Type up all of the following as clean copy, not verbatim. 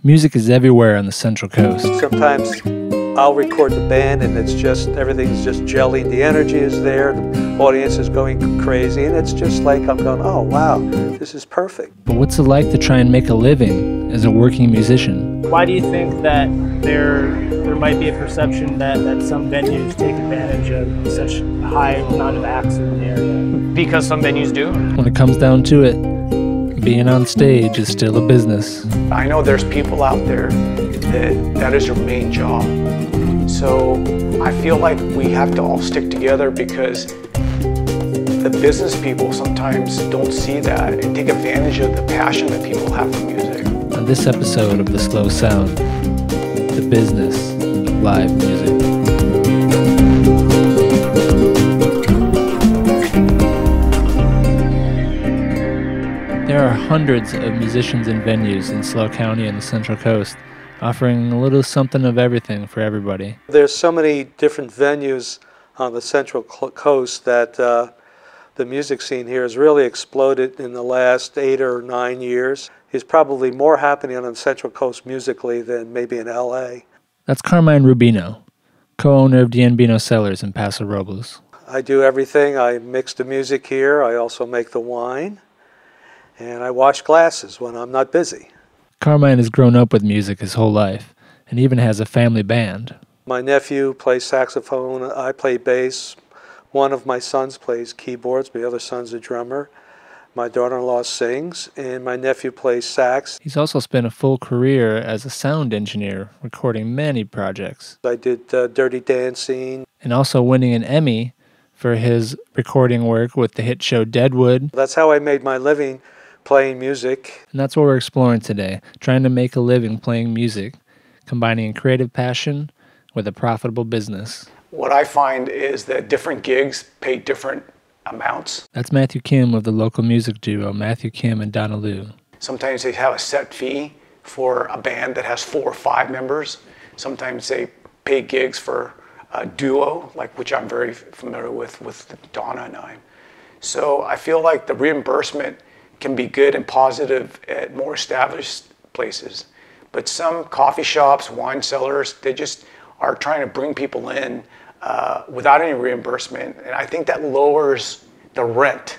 Music is everywhere on the Central Coast. Sometimes I'll record the band and it's just, everything's just gelling. The energy is there, the audience is going crazy, and it's just like I'm going, oh wow, this is perfect. But what's it like to try and make a living as a working musician? Why do you think that there might be a perception that some venues take advantage of such a high amount of acts in the area? Because some venues do. When it comes down to it, being on stage is still a business. I know there's people out there that is their main job. So I feel like we have to all stick together because the business people sometimes don't see that and take advantage of the passion that people have for music. On this episode of The SLO Sound, the business of live music. There are hundreds of musicians and venues in SLO County and the Central Coast, offering a little something of everything for everybody. There's so many different venues on the Central Coast that the music scene here has really exploded in the last 8 or 9 years. There's probably more happening on the Central Coast musically than maybe in LA. That's Carmine Rubino, co-owner of D'Ambino Cellars in Paso Robles. I do everything. I mix the music here. I also make the wine. And I wash glasses when I'm not busy. Carmine has grown up with music his whole life, and even has a family band. My nephew plays saxophone, I play bass. One of my sons plays keyboards, my other son's a drummer. My daughter-in-law sings, and my nephew plays sax. He's also spent a full career as a sound engineer, recording many projects. I did Dirty Dancing. And also winning an Emmy for his recording work with the hit show Deadwood. That's how I made my living, playing music. And that's what we're exploring today, trying to make a living playing music, combining a creative passion with a profitable business. What I find is that different gigs pay different amounts. That's Matthew Kim of the local music duo Matthew Kim and Donna Lou. Sometimes they have a set fee for a band that has 4 or 5 members. Sometimes they pay gigs for a duo, like which I'm very familiar with Donna and I. So I feel like the reimbursement can be good and positive at more established places. But some coffee shops, wine cellars, they just are trying to bring people in without any reimbursement. And I think that lowers the rent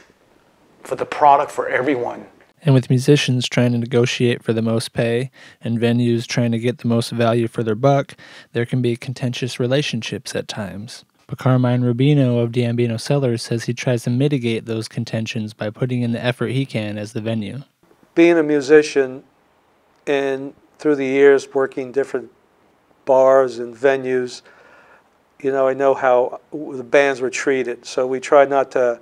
for the product for everyone. And with musicians trying to negotiate for the most pay and venues trying to get the most value for their buck, there can be contentious relationships at times. But Carmine Rubino of D'Ambino Cellars says he tries to mitigate those contentions by putting in the effort he can as the venue. Being a musician and through the years working different bars and venues, you know, I know how the bands were treated, so we try not to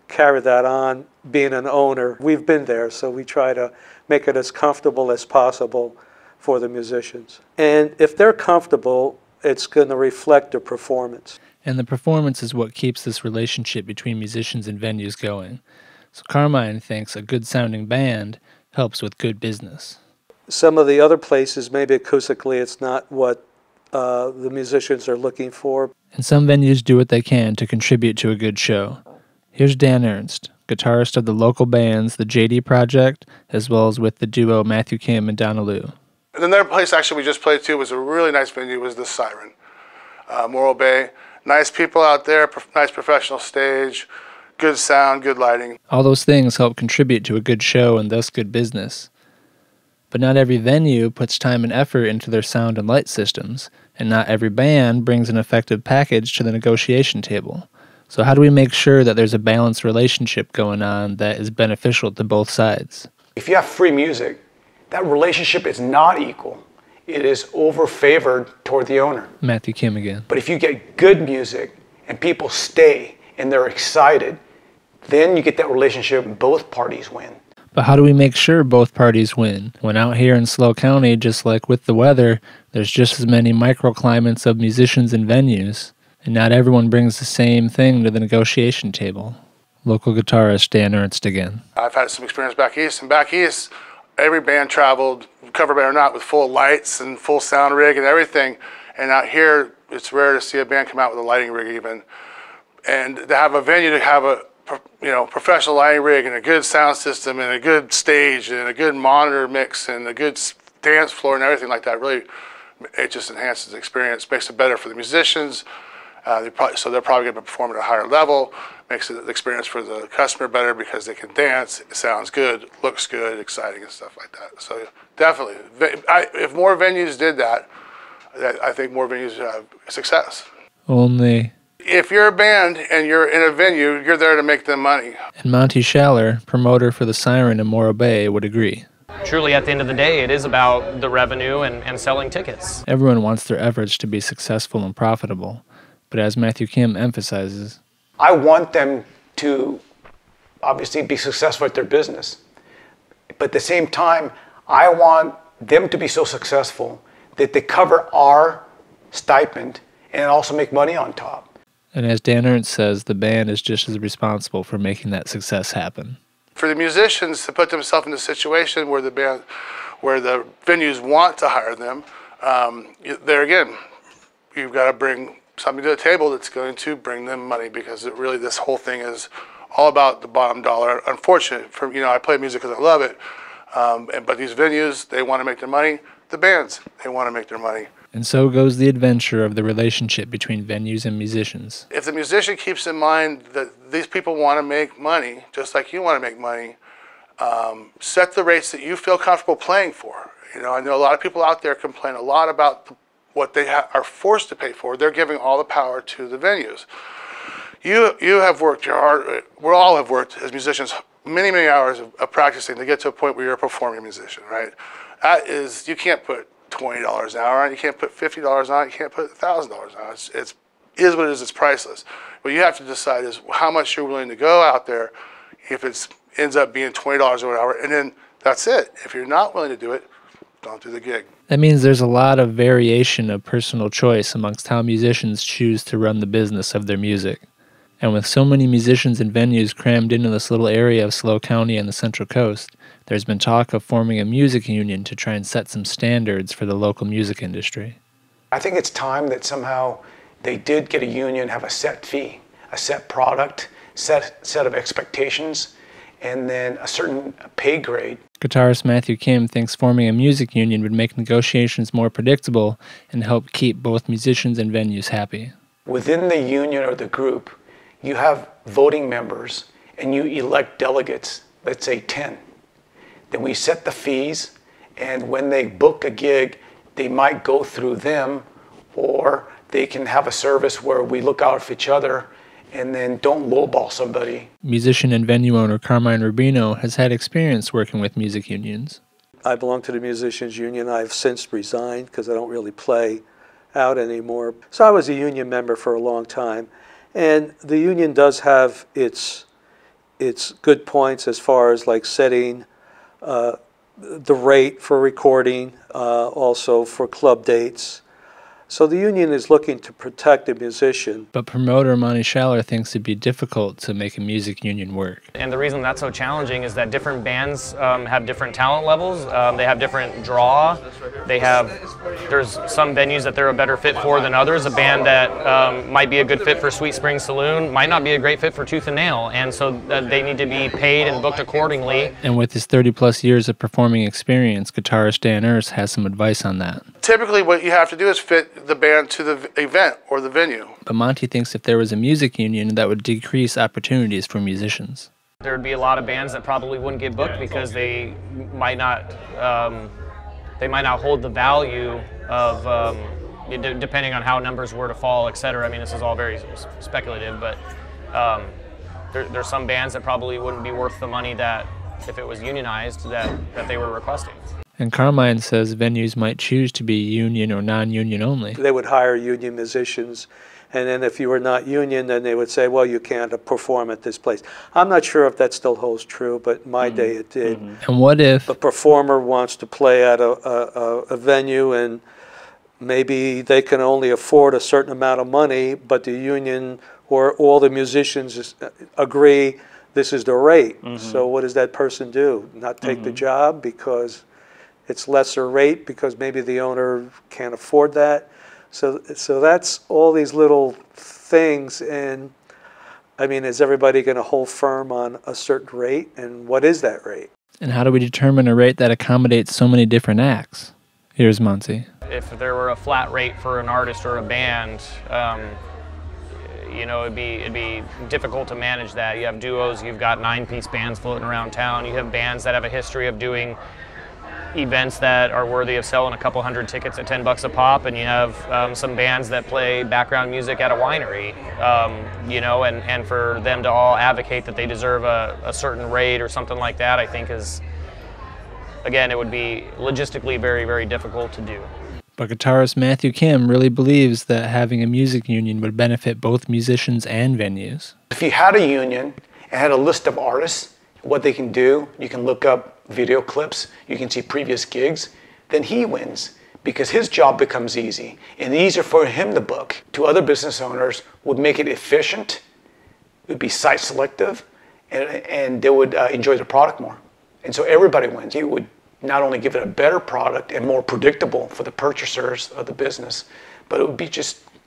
carry that on. Being an owner, we've been there, so we try to make it as comfortable as possible for the musicians. And if they're comfortable, it's going to reflect their performance. And the performance is what keeps this relationship between musicians and venues going. So Carmine thinks a good-sounding band helps with good business. Some of the other places, maybe acoustically, it's not what the musicians are looking for. And some venues do what they can to contribute to a good show. Here's Dan Ernst, guitarist of the local bands The JD Project, as well as with the duo Matthew Kim and Donna Lou. And another place actually we just played to was a really nice venue, was the Siren, Morro Bay. Nice people out there, nice professional stage, good sound, good lighting. All those things help contribute to a good show and thus good business. But not every venue puts time and effort into their sound and light systems, and not every band brings an effective package to the negotiation table. So how do we make sure that there's a balanced relationship going on that is beneficial to both sides? If you have free music, that relationship is not equal. It is over-favored toward the owner. Matthew Kim again. But if you get good music and people stay and they're excited, then you get that relationship and both parties win. But how do we make sure both parties win? When out here in SLO County, just like with the weather, there's just as many microclimates of musicians and venues, and not everyone brings the same thing to the negotiation table. Local guitarist Dan Ernst again. I've had some experience back east, and back east, every band traveled, cover band or not, with full lights and full sound rig and everything. And out here, it's rare to see a band come out with a lighting rig even. And to have a venue to have a professional lighting rig and a good sound system and a good stage and a good monitor mix and a good dance floor and everything like that, really, it just enhances the experience, makes it better for the musicians. They're probably going to perform at a higher level, makes the experience for the customer better because they can dance, it sounds good, looks good, exciting and stuff like that. So definitely, if more venues did that, I think more venues would have success. Only... If you're a band and you're in a venue, you're there to make them money. And Monty Schaller, promoter for the Siren in Morro Bay, would agree. Truly, at the end of the day, it is about the revenue and selling tickets. Everyone wants their efforts to be successful and profitable, but as Matthew Kim emphasizes, I want them to obviously be successful at their business. But at the same time, I want them to be so successful that they cover our stipend and also make money on top. and as Dan Ernst says, the band is just as responsible for making that success happen. For the musicians to put themselves in a situation where the venues want to hire them, there again, you've got to bring something to the table that's going to bring them money, because this whole thing is all about the bottom dollar. Unfortunately, I play music because I love it, but these venues, they want to make their money. The bands, they want to make their money. And so goes the adventure of the relationship between venues and musicians. If the musician keeps in mind that these people want to make money, just like you want to make money, set the rates that you feel comfortable playing for. I know a lot of people out there complain a lot about what they are forced to pay for. They're giving all the power to the venues. You have worked your heart, we all have worked as musicians many, many hours of practicing to get to a point where you're a performing musician, right? That is, you can't put $20 an hour on it, you can't put $50 on it, you can't put $1,000 on it. It is what it is, it's priceless. What you have to decide is how much you're willing to go out there if it ends up being $20 an hour, and then that's it. If you're not willing to do it, don't do the gig. That means there's a lot of variation of personal choice amongst how musicians choose to run the business of their music. And with so many musicians and venues crammed into this little area of SLO County and the Central Coast, there's been talk of forming a music union to try and set some standards for the local music industry. I think it's time that somehow they did get a union, have a set fee, a set product, set of expectations, and then a certain pay grade. Guitarist Matthew Kim thinks forming a music union would make negotiations more predictable and help keep both musicians and venues happy. Within the union or the group, you have voting members and you elect delegates, let's say 10. Then we set the fees, and when they book a gig, they might go through them, or they can have a service where we look out for each other and then don't lowball somebody. Musician and venue owner Carmine Rubino has had experience working with music unions. I belong to the Musicians Union. I've since resigned because I don't really play out anymore. So I was a union member for a long time. And the union does have its good points as far as like setting the rate for recording, also for club dates. So the union is looking to protect the musician. But promoter Monty Schaller thinks it'd be difficult to make a music union work. And the reason that's so challenging is that different bands have different talent levels. They have different draw. There's some venues that they're a better fit for than others. A band that might be a good fit for Sweet Spring Saloon might not be a great fit for Tooth and Nail. And so they need to be paid and booked accordingly. And with his 30-plus years of performing experience, guitarist Dan Ernst has some advice on that. Typically what you have to do is fit the band to the event or the venue. But Monty thinks if there was a music union, that would decrease opportunities for musicians. There would be a lot of bands that probably wouldn't get booked because they might not hold the value of, depending on how numbers were to fall, etc. I mean, this is all very speculative, but there's some bands that probably wouldn't be worth the money that, if it was unionized, that they were requesting. And Carmine says venues might choose to be union or non-union only. They would hire union musicians, and then if you were not union, then they would say, well, you can't perform at this place. I'm not sure if that still holds true, but in my day it did. And what if a performer wants to play at a venue and maybe they can only afford a certain amount of money, but the union or all the musicians agree this is the rate. So what does that person do? Not take the job because it's lesser rate because maybe the owner can't afford that. So that's all these little things. And I mean, is everybody going to hold firm on a certain rate? And what is that rate? And how do we determine a rate that accommodates so many different acts? Here's Monty. If there were a flat rate for an artist or a band, you know, it'd be difficult to manage that. You have duos, you've got 9-piece bands floating around town, you have bands that have a history of doing events that are worthy of selling a couple hundred tickets at $10 a pop, and you have some bands that play background music at a winery, you know, and for them to all advocate that they deserve a certain rate or something like that, I think is, again, it would be logistically very, very difficult to do. But guitarist Matthew Kim really believes that having a music union would benefit both musicians and venues. If you had a union and had a list of artists, what they can do, you can look up video clips, you can see previous gigs, then he wins because his job becomes easy and easier for him to book. To other business owners would make it efficient, it would be site selective, and they would enjoy the product more. And so everybody wins. You would not only give it a better product and more predictable for the purchasers of the business, but it would be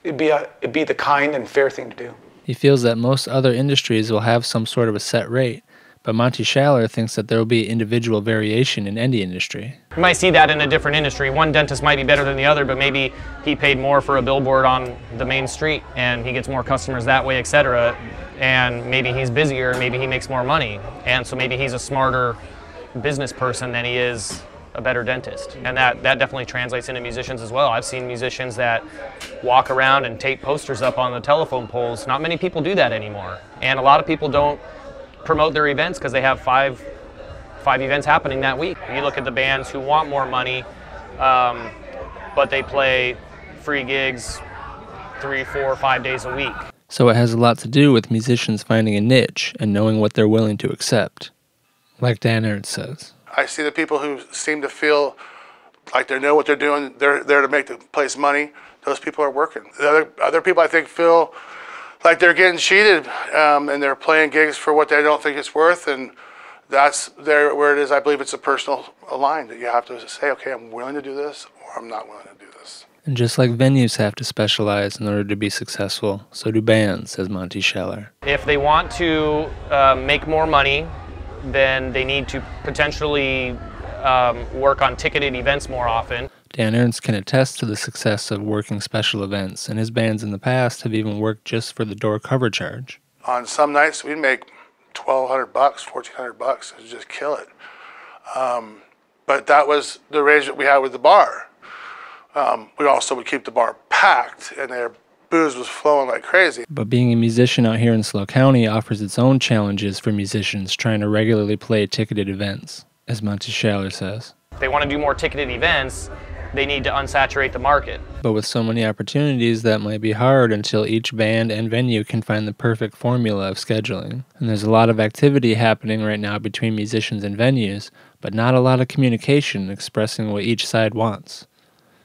it'd be the kind and fair thing to do. He feels that most other industries will have some sort of a set rate, but Monty Schaller thinks that there will be individual variation in any industry. You might see that in a different industry. One dentist might be better than the other, but maybe he paid more for a billboard on the main street and he gets more customers that way, etc. And maybe he's busier, maybe he makes more money. And so maybe he's a smarter business person than he is a better dentist. And that definitely translates into musicians as well. I've seen musicians that walk around and tape posters up on the telephone poles. Not many people do that anymore. And a lot of people don't promote their events because they have five events happening that week. You look at the bands who want more money, but they play free gigs 3, 4, 5 days a week. So it has a lot to do with musicians finding a niche and knowing what they're willing to accept. Like Dan Ernst says. I see the people who seem to feel like they know what they're doing, they're there to make the place money. Those people are working. The other people I think feel like they're getting cheated and they're playing gigs for what they don't think it's worth, and that's where it is. I believe it's a personal line that you have to say, okay, I'm willing to do this or I'm not willing to do this. And just like venues have to specialize in order to be successful, so do bands, says Monty Schaller. If they want to make more money, then they need to potentially work on ticketed events more often. Dan Ernst can attest to the success of working special events, and his bands in the past have even worked just for the door cover charge. On some nights, we'd make $1,200, $1,400, and just kill it. But that was the arrangement we had with the bar. We also would keep the bar packed, and their booze was flowing like crazy. But being a musician out here in SLO County offers its own challenges for musicians trying to regularly play ticketed events, as Monty Schaller says. If they want to do more ticketed events, they need to unsaturate the market. But with so many opportunities, that might be hard until each band and venue can find the perfect formula of scheduling. And there's a lot of activity happening right now between musicians and venues, but not a lot of communication expressing what each side wants.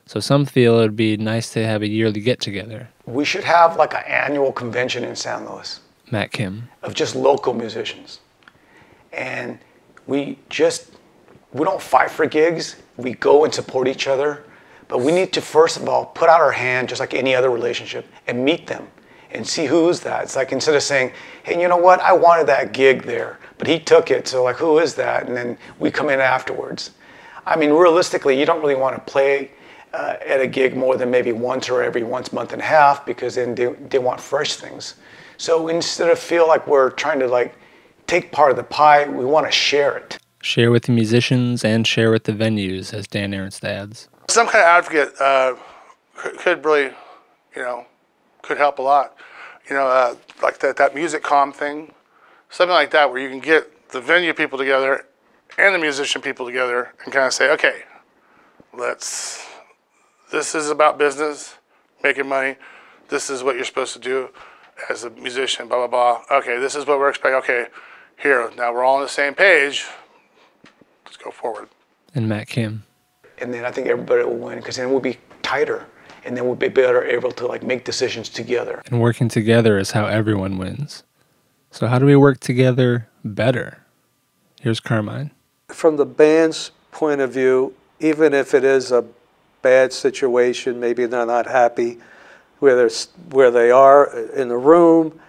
So some feel it would be nice to have a yearly get-together. We should have like an annual convention in San Luis. Matt Kim. Of just local musicians. And we don't fight for gigs, we go and support each other, but we need to first of all put out our hand just like any other relationship and meet them and see who's that. It's like instead of saying, hey, you know what, I wanted that gig there, but he took it, so like who is that? And then we come in afterwards. I mean, realistically, you don't really want to play at a gig more than maybe once or every month and a half, because then they want fresh things. So instead of feel like we're trying to like take part of the pie, we want to share it. Share with the musicians and share with the venues, as Dan Ernst adds. Some kind of advocate could really, could help a lot. Like that music comm thing, something like that, where you can get the venue people together and the musician people together and kind of say, okay, this is about business, making money. This is what you're supposed to do as a musician, blah, blah, blah. Okay, this is what we're expecting. Okay, here, now we're all on the same page. Let's go forward. And Matt Kim. And then I think everybody will win, because then we'll be tighter and then we'll be better able to like make decisions together. And working together is how everyone wins. So how do we work together better? Here's Carmine. From the band's point of view, even if it is a bad situation, maybe they're not happy where they are in the room,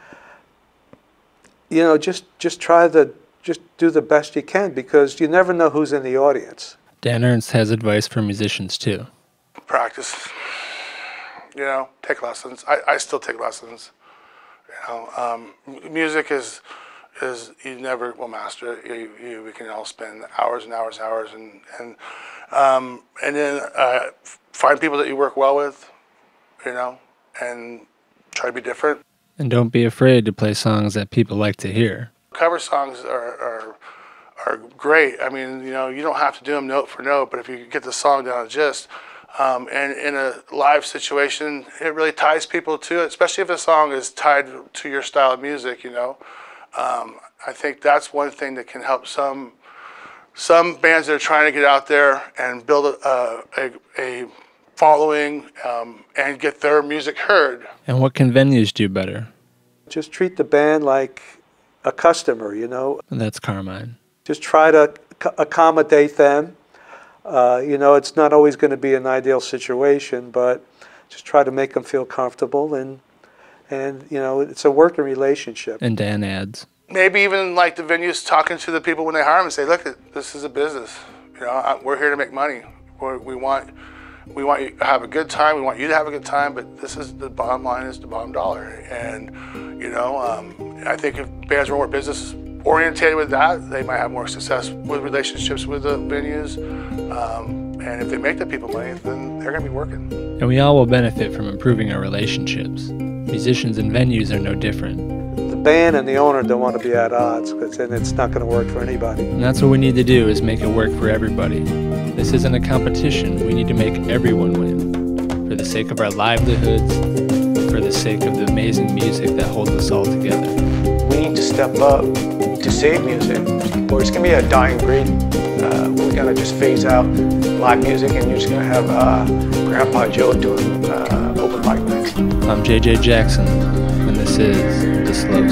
just try to just do the best you can, because you never know who's in the audience. Dan Ernst has advice for musicians too. Practice. You know, take lessons. I still take lessons. You know, music is you never will master it. We can all spend hours and hours and hours, and then find people that you work well with, you know, and try to be different. And don't be afraid to play songs that people like to hear. Cover songs are great. I mean, you know, you don't have to do them note for note, but if you get the song down to gist, and in a live situation, it really ties people to it, especially if the song is tied to your style of music, you know. I think that's one thing that can help some bands that are trying to get out there and build a following and get their music heard. And what can venues do better? Just treat the band like a customer, you know. And that's Carmine. Just try to accommodate them. You know, it's not always going to be an ideal situation, but just try to make them feel comfortable, and you know, it's a working relationship. And Dan adds, maybe even like the venues talking to the people when they hire them and say, look, this is a business. You know, we're here to make money. We want you to have a good time. We want you to have a good time, but this is the bottom line, is the bottom dollar. And, you know, I think if bands were more business orientated with that, they might have more success with relationships with the venues. And if they make the people money, then they're going to be working. And we all will benefit from improving our relationships. Musicians and venues are no different. The band and the owner don't want to be at odds, because then it's not going to work for anybody. And that's what we need to do, is make it work for everybody. This isn't a competition. We need to make everyone win. For the sake of our livelihoods, for the sake of the amazing music that holds us all together. We need to step up to save music, or it's going to be a dying breed. We're going to just phase out live music, and you're just going to have Grandpa Joe doing open mic nights. I'm JJ Jackson, and this is the SLO